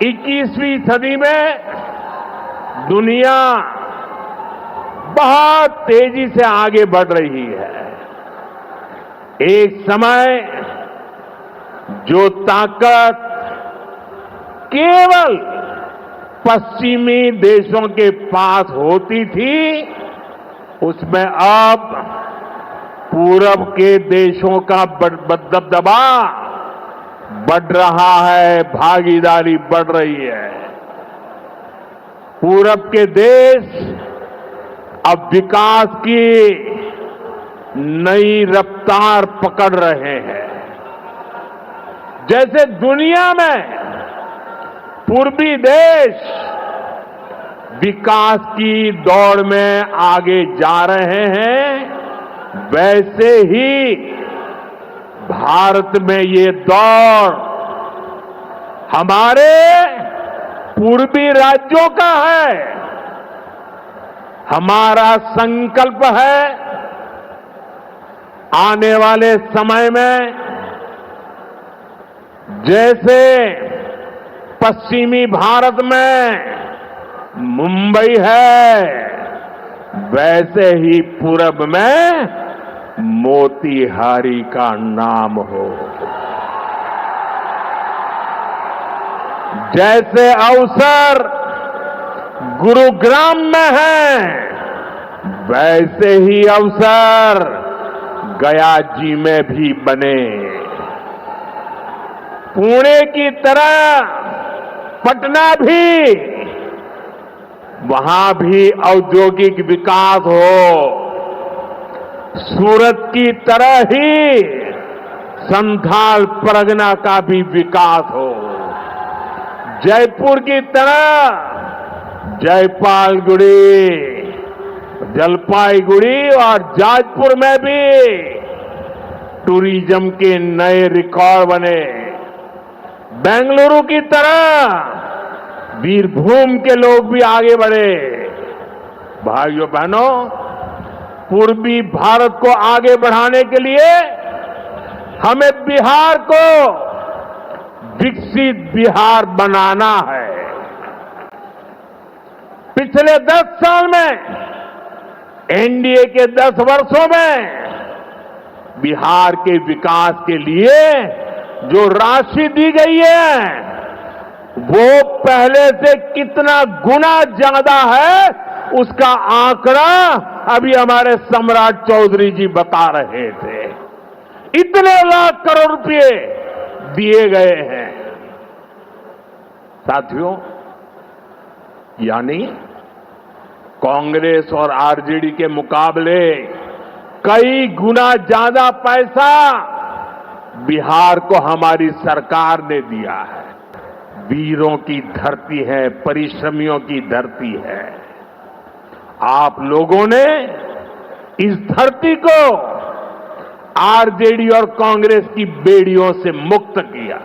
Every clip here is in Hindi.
21वीं सदी में दुनिया बहुत तेजी से आगे बढ़ रही है। एक समय जो ताकत केवल पश्चिमी देशों के पास होती थी, उसमें अब पूरब के देशों का दबदबा बढ़ रहा है, भागीदारी बढ़ रही है। पूरब के देश अब विकास की नई रफ्तार पकड़ रहे हैं। जैसे दुनिया में पूर्वी देश विकास की दौड़ में आगे जा रहे हैं, वैसे ही भारत में ये दौड़ हमारे पूर्वी राज्यों का है। हमारा संकल्प है आने वाले समय में जैसे पश्चिमी भारत में मुंबई है, वैसे ही पूरब में मोतीहारी का नाम हो। जैसे अवसर गुरुग्राम में है, वैसे ही अवसर गया जी में भी बने। पुणे की तरह पटना भी, वहां भी औद्योगिक विकास हो। सूरत की तरह ही संथाल परगना का भी विकास हो। जयपुर की तरह जयपालगुड़ी, जलपाईगुड़ी और जाजपुर में भी टूरिज्म के नए रिकॉर्ड बने। बेंगलुरु की तरह वीरभूम के लोग भी आगे बढ़े। भाइयों बहनों, पूर्वी भारत को आगे बढ़ाने के लिए हमें बिहार को विकसित बिहार बनाना है। पिछले 10 साल में, एनडीए के 10 वर्षों में बिहार के विकास के लिए जो राशि दी गई है, वो पहले से कितना गुना ज्यादा है, उसका आंकड़ा अभी हमारे सम्राट चौधरी जी बता रहे थे। इतने लाख करोड़ रुपए दिए गए हैं। साथियों, यानी कांग्रेस और आरजेडी के मुकाबले कई गुना ज्यादा पैसा बिहार को हमारी सरकार ने दिया है। वीरों की धरती है, परिश्रमियों की धरती है। आप लोगों ने इस धरती को आरजेडी और कांग्रेस की बेड़ियों से मुक्त किया,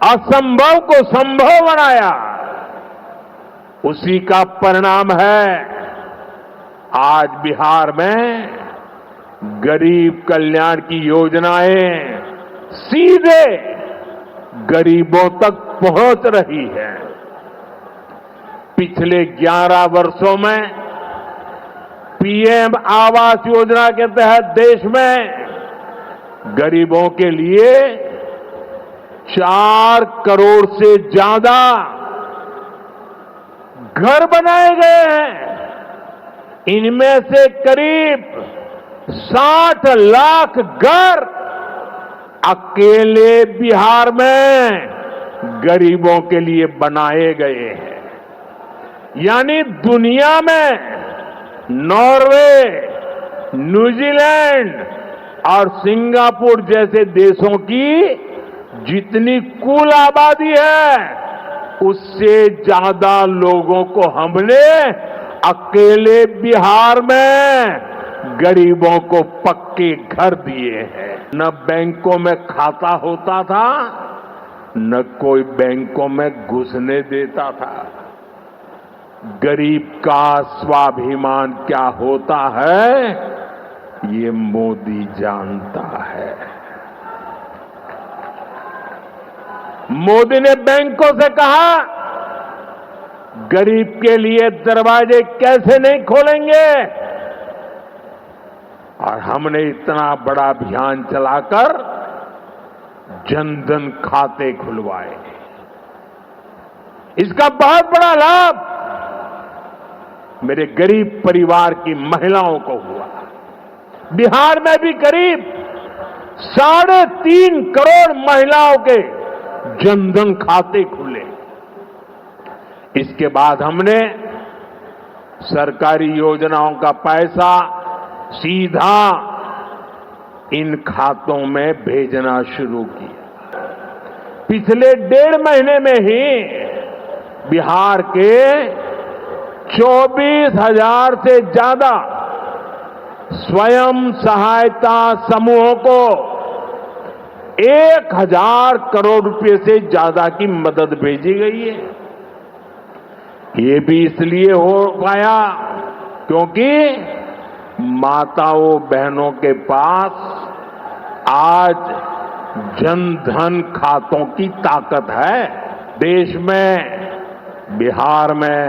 असंभव को संभव बनाया। उसी का परिणाम है आज बिहार में गरीब कल्याण की योजनाएं सीधे गरीबों तक पहुंच रही है। पिछले 11 वर्षों में पीएम आवास योजना के तहत देश में गरीबों के लिए 4 करोड़ से ज्यादा घर बनाए गए हैं। इनमें से करीब 60 लाख घर अकेले बिहार में गरीबों के लिए बनाए गए हैं। यानी दुनिया में नॉर्वे, न्यूजीलैंड और सिंगापुर जैसे देशों की जितनी कुल आबादी है, उससे ज्यादा लोगों को हमने अकेले बिहार में गरीबों को पक्के घर दिए हैं। न बैंकों में खाता होता था, न कोई बैंकों में घुसने देता था। गरीब का स्वाभिमान क्या होता है, ये मोदी जानता है। मोदी ने बैंकों से कहा गरीब के लिए दरवाजे कैसे नहीं खोलेंगे, और हमने इतना बड़ा अभियान चलाकर जनधन खाते खुलवाए। इसका बहुत बड़ा लाभ मेरे गरीब परिवार की महिलाओं को हुआ। बिहार में भी करीब 3.5 करोड़ महिलाओं के जनधन खाते खुले। इसके बाद हमने सरकारी योजनाओं का पैसा सीधा इन खातों में भेजना शुरू किया। पिछले 1.5 महीने में ही बिहार के 24,000 से ज्यादा स्वयं सहायता समूहों को 1,000 करोड़ रुपए से ज्यादा की मदद भेजी गई है। ये भी इसलिए हो पाया क्योंकि माताओं बहनों के पास आज जनधन खातों की ताकत है। देश में बिहार में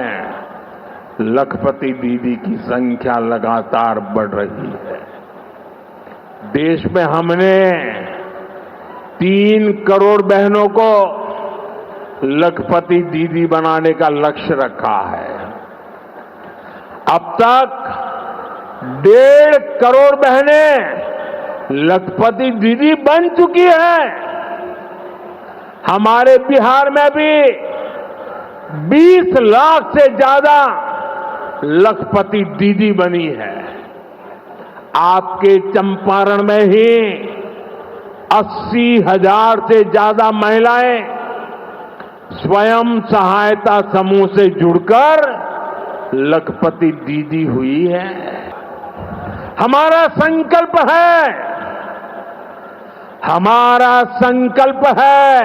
लखपति दीदी की संख्या लगातार बढ़ रही है। देश में हमने 3 करोड़ बहनों को लखपति दीदी बनाने का लक्ष्य रखा है। अब तक 1.5 करोड़ बहनें लखपति दीदी बन चुकी हैं। हमारे बिहार में भी 20 लाख से ज्यादा लखपति दीदी बनी है। आपके चंपारण में ही 80,000 से ज्यादा महिलाएं स्वयं सहायता समूह से जुड़कर लखपति दीदी हुई है। हमारा संकल्प है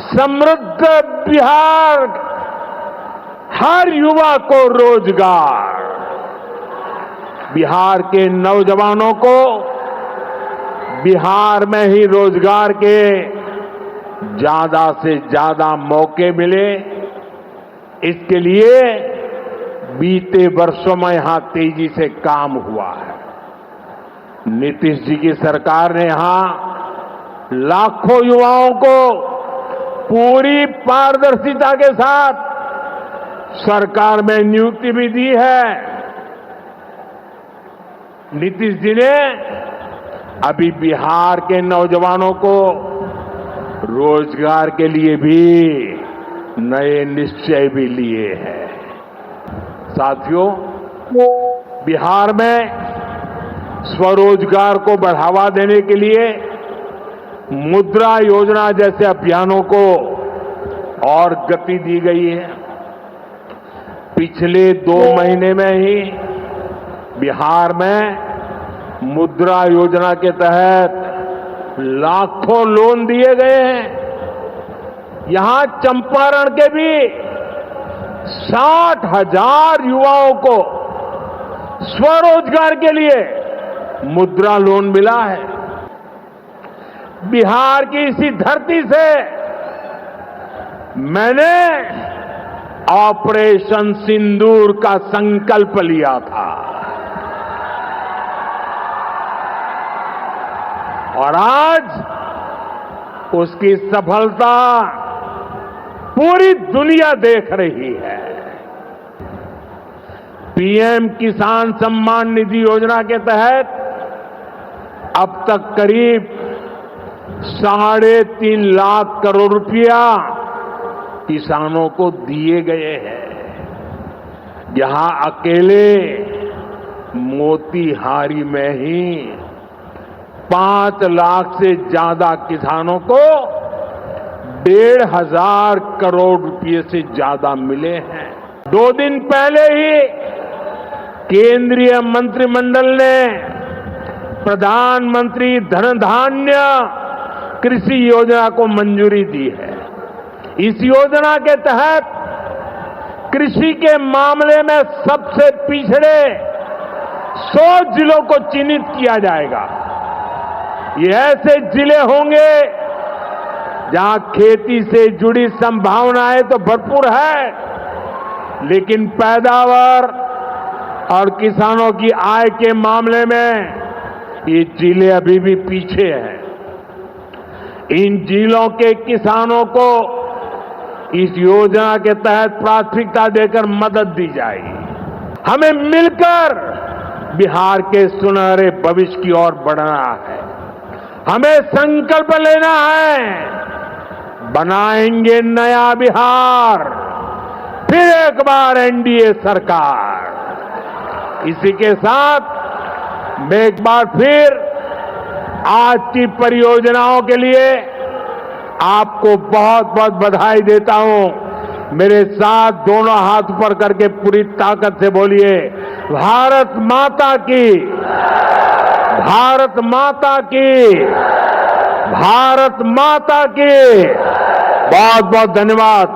समृद्ध बिहार, हर युवा को रोजगार। बिहार के नौजवानों को बिहार में ही रोजगार के ज्यादा से ज्यादा मौके मिले, इसके लिए बीते वर्षों में यहां तेजी से काम हुआ है। नीतीश जी की सरकार ने यहां लाखों युवाओं को पूरी पारदर्शिता के साथ सरकार में नियुक्ति भी दी है। नीतीश जी ने अभी बिहार के नौजवानों को रोजगार के लिए भी नए निश्चय भी लिए हैं। साथियों, बिहार में स्वरोजगार को बढ़ावा देने के लिए मुद्रा योजना जैसे अभियानों को और गति दी गई है। पिछले 2 महीने में ही बिहार में मुद्रा योजना के तहत लाखों लोन दिए गए हैं। यहां चंपारण के भी 60,000 युवाओं को स्वरोजगार के लिए मुद्रा लोन मिला है। बिहार की इसी धरती से मैंने ऑपरेशन सिंदूर का संकल्प लिया था और आज उसकी सफलता पूरी दुनिया देख रही है। पीएम किसान सम्मान निधि योजना के तहत अब तक करीब 3.5 लाख करोड़ रुपया किसानों को दिए गए हैं। यहां अकेले मोतीहारी में ही 5 लाख से ज्यादा किसानों को 1,500 करोड़ रुपए से ज्यादा मिले हैं। 2 दिन पहले ही केंद्रीय मंत्रिमंडल ने प्रधानमंत्री धन धान्य कृषि योजना को मंजूरी दी है। इस योजना के तहत कृषि के मामले में सबसे पिछड़े 100 जिलों को चिन्हित किया जाएगा। ये ऐसे जिले होंगे जहां खेती से जुड़ी संभावनाएं तो भरपूर है, लेकिन पैदावार और किसानों की आय के मामले में ये जिले अभी भी पीछे हैं। इन जिलों के किसानों को इस योजना के तहत प्राथमिकता देकर मदद दी जाएगी। हमें मिलकर बिहार के सुनहरे भविष्य की ओर बढ़ना है। हमें संकल्प लेना है, बनाएंगे नया बिहार, फिर एक बार एनडीए सरकार। इसी के साथ मैं एक बार फिर आज की परियोजनाओं के लिए आपको बहुत बहुत बधाई देता हूं। मेरे साथ दोनों हाथ ऊपर करके पूरी ताकत से बोलिए, भारत माता की, भारत माता की, भारत माता की। बहुत बहुत धन्यवाद।